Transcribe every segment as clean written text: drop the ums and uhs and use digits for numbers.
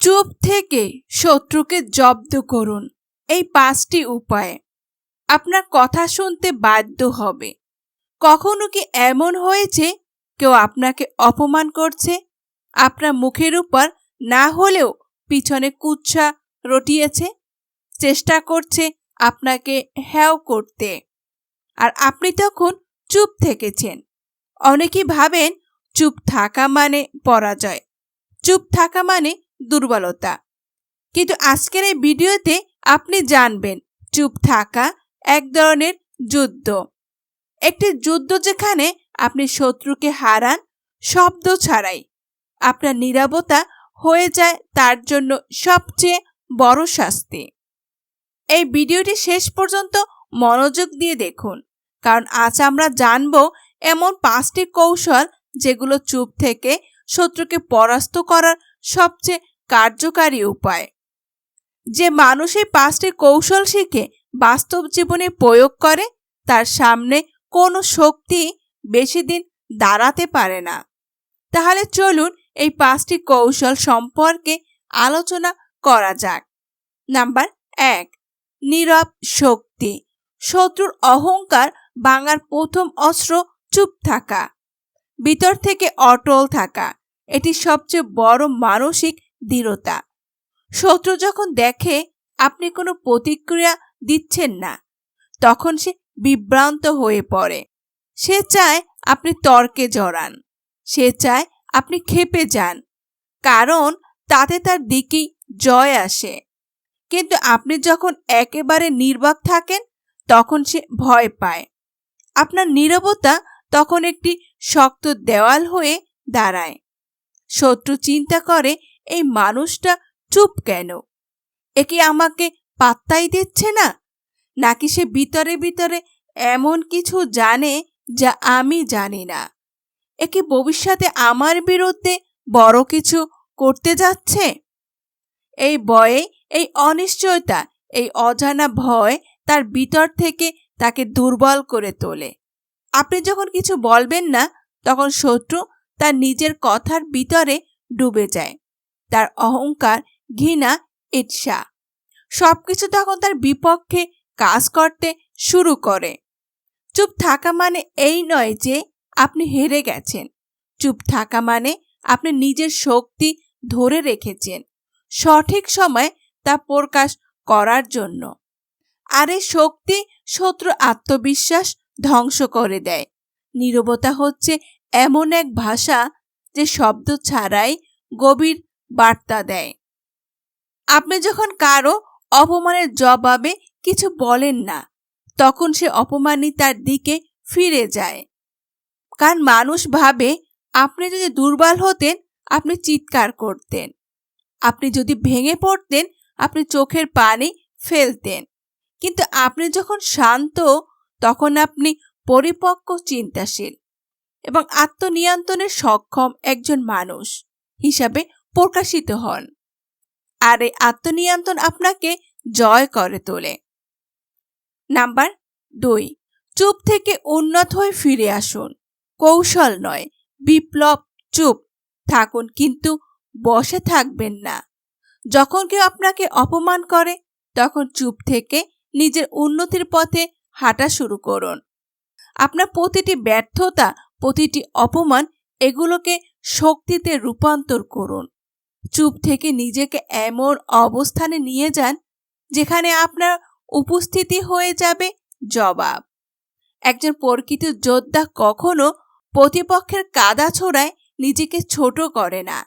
চুপ থেকে শত্রুকে জব্দ করুন। এই 5টি উপায়ে আপনার কথা শুনতে বাধ্য হবে। কখনো কি এমন হয়েছে কেউ আপনাকে অপমান করছে, আপনার মুখের উপর না হলেও পিছনে কুৎসা রটিয়েছে, চেষ্টা করছে আপনাকে হেয় করতে, আর আপনি তখন চুপ থেকেছেন? অনেকেই ভাবেন চুপ থাকা মানে পরাজয়, চুপ থাকা মানে দুর্বলতা। কিন্তু আজকের এই ভিডিওতে আপনি জানবেন চুপ থাকা এক ধরনের যুদ্ধ। একটি যুদ্ধ যেখানে আপনি শত্রুকে হারান শব্দ ছাড়াই। আপনার নীরবতা হয়ে যায় তার জন্য সবচেয়ে বড় শাস্তি। এই ভিডিওটি শেষ পর্যন্ত মনোযোগ দিয়ে দেখুন, কারণ আজ আমরা জানব এমন 5টি কৌশল যেগুলো চুপ থেকে শত্রুকে পরাস্ত করার সবচেয়ে কার্যকারী উপায়। যে মানুষ এই 5টি কৌশল শিখে বাস্তব জীবনে প্রয়োগ করে তার সামনে কোনো শক্তি বেশি দিন দাঁড়াতে পারে না। তাহলে চলুন এই 5টি কৌশল সম্পর্কে আলোচনা করা যাক। নাম্বার 1, নীরব শক্তি। শত্রুর অহংকার ভাঙার প্রথম অস্ত্র চুপ থাকা, ভিতর থেকে অটল থাকা। এটি সবচেয়ে বড় মানসিক দৃঢ়তা। শত্রু যখন দেখে আপনি কোনো প্রতিক্রিয়া দিচ্ছেন না, তখন সে বিভ্রান্ত হয়ে পড়ে। সে চায় আপনি তর্কে জড়ান, সে চায় আপনি ক্ষেপে যান, কারণ তাতে তার দিকেই জয় আসে। কিন্তু আপনি যখন একেবারে নির্বাক থাকেন তখন সে ভয় পায়। আপনার নীরবতা তখন একটি শক্ত দেওয়াল হয়ে দাঁড়ায়। শত্রু চিন্তা করে এই মানুষটা চুপ কেন, একে আমাকে পাত্তাই দিচ্ছে না, নাকি সে ভিতরে ভিতরে এমন কিছু জানে যা আমি জানি না। একে ভবিষ্যতে আমার বিরুদ্ধে বড় কিছু করতে যাচ্ছে। এই ভয়ে, এই অনিশ্চয়তা, এই অজানা ভয় তার ভিতর থেকে তাকে দুর্বল করে তোলে। আপনি যখন কিছু বলবেন না তখন শত্রু তার নিজের কথার ভিতরে ডুবে যায়। তার অহংকার, ঘৃণা, ঈর্ষা সবকিছু তখন তার বিপক্ষে কাজ করতে শুরু করে। চুপ থাকা মানে এই নয় যে আপনি হেরে গেছেন। চুপ থাকা মানে আপনি নিজের শক্তি ধরে রেখেছেন সঠিক সময় তা প্রকাশ করার জন্য। আর এই শক্তি শত্রুর আত্মবিশ্বাস ধ্বংস করে দেয়। নীরবতা হচ্ছে এমন এক ভাষা যে শব্দ ছাড়াই গভীর বার্তা দেয়। আপনি যখন কারো অপমানের জবাবে কিছু বলেন না, তখন সে অপমানই তার দিকে ফিরে যায়। কারণ মানুষ ভাবে আপনি যদি দুর্বল হতেন আপনি চিৎকার করতেন, আপনি যদি ভেঙে পড়তেন আপনি চোখের পানি ফেলতেন। কিন্তু আপনি যখন শান্ত তখন আপনি পরিপক্ক, চিন্তাশীল এবং আত্মনিয়ন্ত্রণে সক্ষম একজন মানুষ হিসাবে প্রকাশিত হন। আর এই আত্মনিয়ন্ত্রণ আপনাকে জয় করে তোলে। নাম্বার 2, চুপ থেকে উন্নত হয়ে ফিরে আসুন। কৌশল নয়, বিপ্লব। চুপ থাকুন কিন্তু বসে থাকবেন না। যখন কেউ আপনাকে অপমান করে তখন চুপ থেকে নিজের উন্নতির পথে হাঁটা শুরু করুন। আপনার প্রতিটি ব্যর্থতা, প্রতিটি অপমান, এগুলোকে শক্তিতে রূপান্তর করুন। চুপ থেকে নিজেকে এমন অবস্থানে নিয়ে যান যেখানে আপনার উপস্থিতি হয়ে যাবে জবাব। একজন প্রকৃত যোদ্ধা কখনো প্রতিপক্ষের কাদা ছোড়ায় নিজেকে ছোট করে না।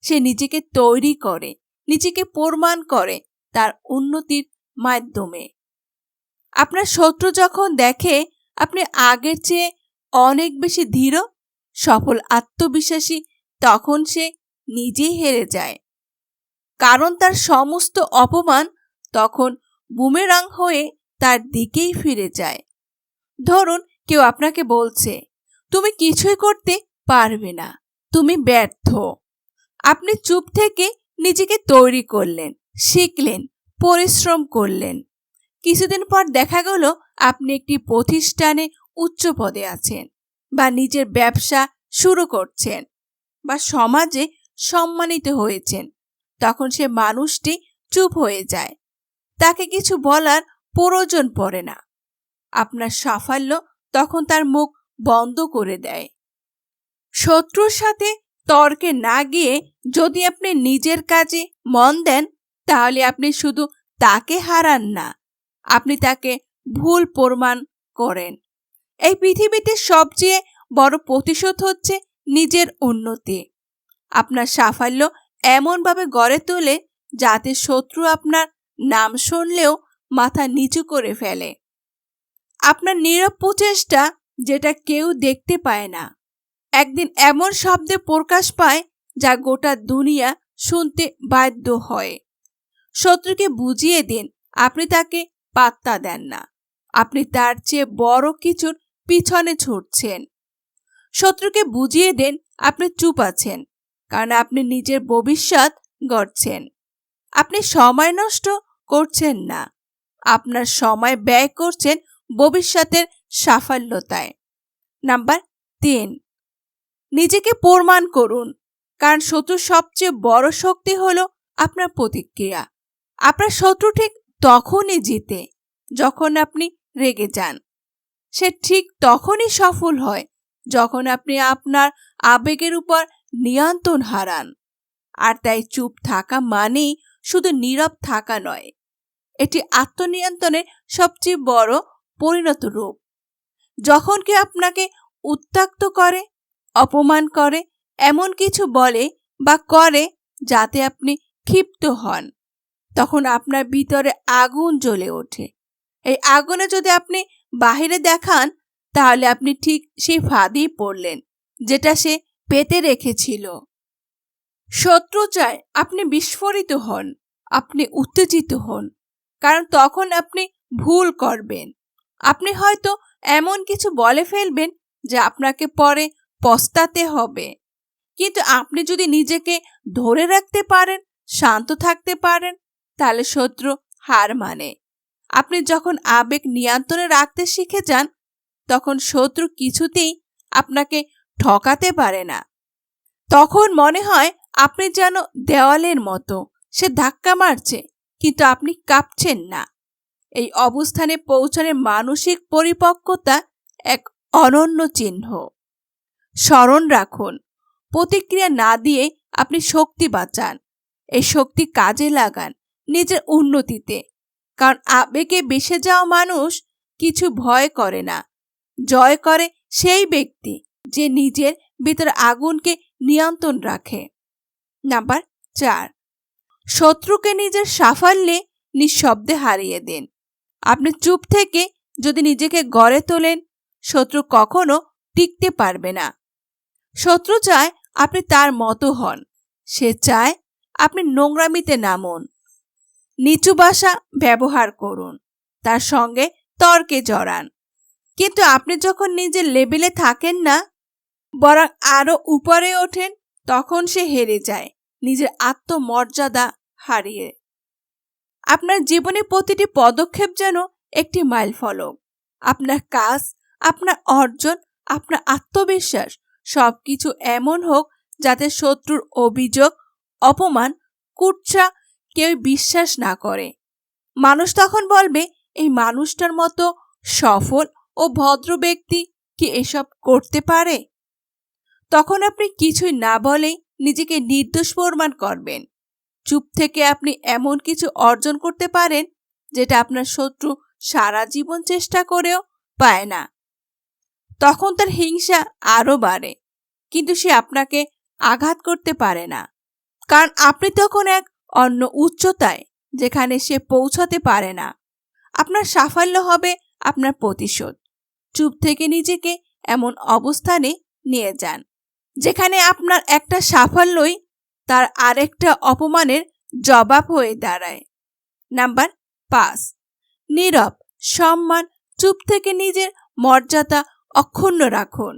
সে নিজেকে তৈরি করে, নিজেকে প্রমাণ করে তার উন্নতির মাধ্যমে। আপনার শত্রু যখন দেখে আপনি আগের চেয়ে অনেক বেশি ধীর, সফল, আত্মবিশ্বাসী, তখন সে নিজেই হেরে যায়। কারণ তার সমস্ত অপমান তখন বুমেরাং হয়ে তার দিকেই ফিরে যায়। ধরুন কেউ আপনাকে বলছে তুমি কিছুই করতে পারবে না, তুমি ব্যর্থ। আপনি চুপ থেকে নিজেকে তৈরি করলেন, শিখলেন, পরিশ্রম করলেন। কিছুদিন পর দেখা গেল আপনি একটি প্রতিষ্ঠানে উচ্চ পদে আছেন, বা নিজের ব্যবসা শুরু করছেন, বা সমাজে সম্মানিত হয়েছেন। তখন সে মানুষটি চুপ হয়ে যায়। তাকে কিছু বলার প্রয়োজন পড়ে না। আপনার সাফল্য তখন তার মুখ বন্ধ করে দেয়। শত্রুর সাথে তর্কে না গিয়ে যদি আপনি নিজের কাজে মন দেন, তাহলে আপনি শুধু তাকে হারান না, আপনি তাকে ভুল প্রমাণ করেন। এই পৃথিবীতে সবচেয়ে বড় প্রতিশোধ হচ্ছে নিজের উন্নতি। আপনার সাফল্য এমনভাবে গড়ে তোলে যাতে শত্রু আপনার নাম শুনলেও মাথা নিচু করে ফেলে। আপনার নীরব প্রচেষ্টা, যেটা কেউ দেখতে পায় না, একদিন এমন শব্দে প্রকাশ পায় যা গোটা দুনিয়া শুনতে বাধ্য হয়। শত্রুকে বুঝিয়ে দিন আপনি তাকে পাত্তা দেন না, আপনি তার চেয়ে বড় কিছুর পিছনে ছুটছেন। শত্রুকে বুঝিয়ে দেন আপনি চুপ আছেন, কারণ আপনি নিজের ভবিষ্যৎ গড়ছেন। আপনি সময় নষ্ট করছেন না, আপনার সময় ব্যয় করছেন ভবিষ্যতের সাফল্যতায়। নাম্বার 3, নিজেকে প্রমাণ করুন, কারণ শত্রুর সবচেয়ে বড় শক্তি হলো আপনার প্রতিক্রিয়া। আপনার শত্রু ঠিক তখনই জিতে যখন আপনি রেগে যান। সে ঠিক তখনই সফল হয় যখন আপনি আপনার আবেগের উপর নিয়ন্ত্রণ হারান। আর তাই চুপ থাকা মানেই শুধু নীরব থাকা নয়, এটি আত্মনিয়ন্ত্রণের সবচেয়ে বড় পরিণত রূপ। যখন কেউ আপনাকে উত্ত্যক্ত করে, অপমান করে, এমন কিছু বলে বা করে যাতে আপনি ক্ষিপ্ত হন, তখন আপনার ভিতরে আগুন জ্বলে ওঠে। এই আগুনে যদি আপনি বাহিরে দেখান, তাহলে আপনি ঠিক সেই ফাঁদেই পড়লেন যেটা সে পেতে রেখেছিল। শত্রু চায় আপনি বিস্ফোরিত হন, আপনি উত্তেজিত হন, কারণ তখন আপনি ভুল করবেন। আপনি হয়তো এমন কিছু বলে ফেলবেন যা আপনাকে পরে পস্তাতে হবে। কিন্তু আপনি যদি নিজেকে ধরে রাখতে পারেন, শান্ত থাকতে পারেন, তাহলে শত্রু হার মানে। আপনি যখন আবেগ নিয়ন্ত্রণে রাখতে শিখে যান, তখন শত্রু কিছুতেই আপনাকে ঠকাতে পারে না। তখন মনে হয় আপনি যেন দেওয়ালের মতো, সে ধাক্কা মারছে কিন্তু আপনি কাঁপছেন না। এই অবস্থানে পৌঁছানোর মানসিক পরিপক্কতা এক অনন্য চিহ্ন। স্মরণ রাখুন, প্রতিক্রিয়া না দিয়ে আপনি শক্তি বাঁচান। এই শক্তি কাজে লাগান নিজের উন্নতিতে, কারণ আবেগে ভেসে যাওয়া মানুষ কিছু ভয় করে না। জয় করে সেই ব্যক্তি যে নিজের ভিতর আগুনকে নিয়ন্ত্রণ রাখে। নাম্বার 4, শত্রুকে নিজের সাফল্যে নিঃশব্দে হারিয়ে দিন। আপনি চুপ থেকে যদি নিজেকে গড়ে তোলেন, শত্রু কখনো টিকতে পারবে না। শত্রু চায় আপনি তার মতো হন, সে চায় আপনি নোংরামিতে নামুন, নিচু ভাষা ব্যবহার করুন, তার সঙ্গে তর্কে জড়ান। কিন্তু আপনি যখন নিজের লেভেলে থাকেন না, বরং আরো উপরে ওঠেন, তখন সে হেরে যায়, নিজের আত্মমর্যাদা হারিয়ে। আপনার জীবনে প্রতিটি পদক্ষেপ যেন একটি মাইলফলক। আপনার কাজ, আপনার অর্জন, আপনার আত্মবিশ্বাস সবকিছু এমন হোক যাতে শত্রুর অভিযোগ, অপমান, কুৎসা কেউ বিশ্বাস না করে। মানুষ তখন বলবে, এই মানুষটার মতো সফল ও ভদ্র ব্যক্তি কি এসব করতে পারে? তখন আপনি কিছুই না বলেই নিজেকে নির্দোষ প্রমাণ করবেন। চুপ থেকে আপনি এমন কিছু অর্জন করতে পারেন যেটা আপনার শত্রু সারা জীবন চেষ্টা করেও পায় না। তখন তার হিংসা আরো বাড়ে, কিন্তু সে আপনাকে আঘাত করতে পারে না, কারণ আপনি তখন এক অন্য উচ্চতায় যেখানে সে পৌঁছাতে পারে না। আপনার সাফল্য হবে আপনার প্রতিশোধ। চুপ থেকে নিজেকে এমন অবস্থানে নিয়ে যান যেখানে আপনার একটা সাফল্যই তার আরেকটা অপমানের জবাব হয়ে দাঁড়ায়। নাম্বার 5, নীরব সম্মান। চুপ থেকে নিজের মর্যাদা অক্ষুণ্ণ রাখুন।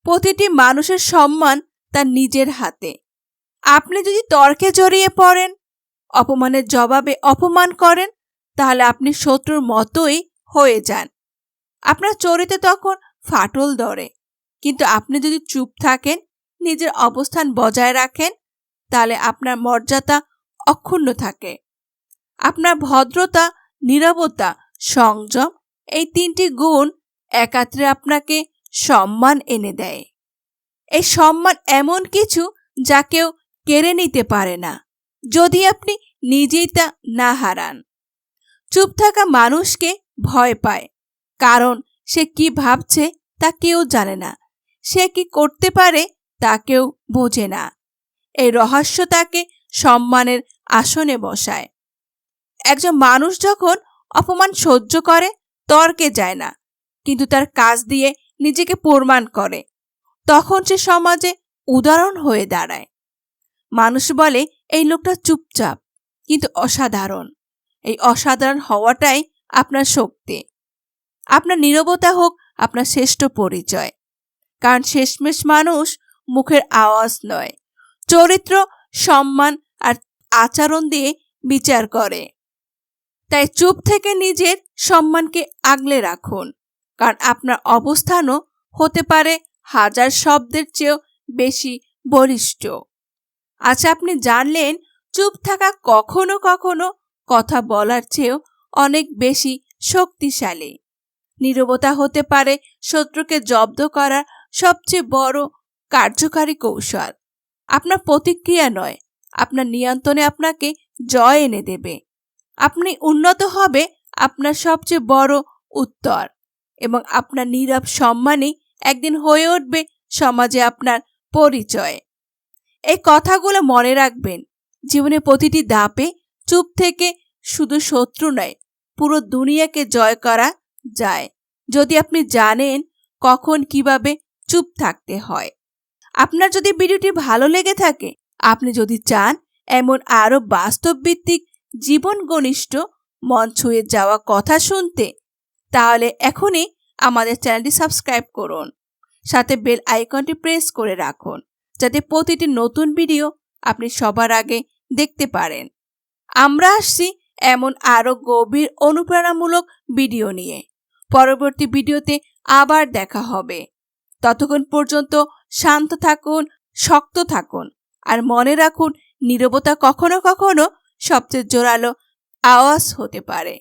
প্রতিটি মানুষের সম্মান তার নিজের হাতে। আপনি যদি তর্কে জড়িয়ে পড়েন, অপমানের জবাবে অপমান করেন, তাহলে আপনি শত্রুর মতোই হয়ে যান। আপনার চরিত্রে তখন ফাটল ধরে। কিন্তু আপনি যদি চুপ থাকেন, নিজের অবস্থান বজায় রাখেন, তাহলে আপনার মর্যাদা অক্ষুণ্ণ থাকে। আপনার ভদ্রতা, নীরবতা, সংযম এই 3টি গুণ একাত্রে আপনাকে সম্মান এনে দেয়। এই সম্মান এমন কিছু যা কেউ কেড়ে নিতে পারে না, যদি আপনি নিজেই তা না হারান। চুপ থাকা মানুষকে ভয় পায়, কারণ সে কি ভাবছে তা কেউ জানে না, সে কি করতে পারে তা কেউ বোঝে না। এই রহস্য তাকে সম্মানের আসনে বসায়। একজন মানুষ যখন অপমান সহ্য করে তর্কে যায় না, কিন্তু তার কাজ দিয়ে নিজেকে প্রমাণ করে, তখন সে সমাজে উদাহরণ হয়ে দাঁড়ায়। মানুষ বলে এই লোকটা চুপচাপ কিন্তু অসাধারণ। এই অসাধারণ হওয়াটাই আপনার শক্তি। আপনার নীরবতা হোক আপনার শ্রেষ্ঠ পরিচয়, কারণ শেষমেশ মানুষ মুখের আওয়াজ নয়, চরিত্র, সম্মান আর আচরণ দিয়ে বিচার করে। তাই চুপ থেকে নিজের সম্মানকে আগলে রাখুন, কারণ আপনার অবস্থানও হতে পারে হাজার শব্দের চেয়েও বেশি বলিষ্ঠ। আচ্ছা, আপনি জানলেন চুপ থাকা কখনো কখনো কথা বলার চেয়েও অনেক বেশি শক্তিশালী। নীরবতা হতে পারে শত্রুকে জব্দ করার সবচেয়ে বড় কার্যকারী কৌশল। আপনার প্রতিক্রিয়া নয়, আপনার নিয়ন্ত্রণে আপনাকে জয় এনে দেবে। আপনি উন্নত হবে আপনার সবচেয়ে বড় উত্তর, এবং আপনার নীরব সম্মানই একদিন হয়ে উঠবে সমাজে আপনার পরিচয়। এই কথাগুলো মনে রাখবেন। জীবনে প্রতিটি ধাপে চুপ থেকে শুধু শত্রু নয়, পুরো দুনিয়াকে জয় করা যায়, যদি আপনি জানেন কখন কিভাবে চুপ থাকতে হয়। আপনার যদি ভিডিওটি ভালো লেগে থাকে, আপনি যদি চান এমন আরো বাস্তবভিত্তিক জীবন ঘনিষ্ঠ মন ছুঁয়ে যাওয়া কথা শুনতে, তাহলে এখনই আমাদের চ্যানেলটি সাবস্ক্রাইব করুন, সাথে বেল আইকনটি প্রেস করে রাখুন, যাতে প্রতিটি নতুন ভিডিও আপনি সবার আগে দেখতে পারেন। আমরা আসছি এমন আরো গভীর অনুপ্রেরণামূলক ভিডিও নিয়ে। পরবর্তী ভিডিওতে আবার দেখা হবে। ততক্ষণ পর্যন্ত শান্ত থাকুন, শক্ত থাকুন, আর মনে রাখুন নীরবতা কখনো কখনো সবচেয়ে জোরালো আওয়াজ হতে পারে।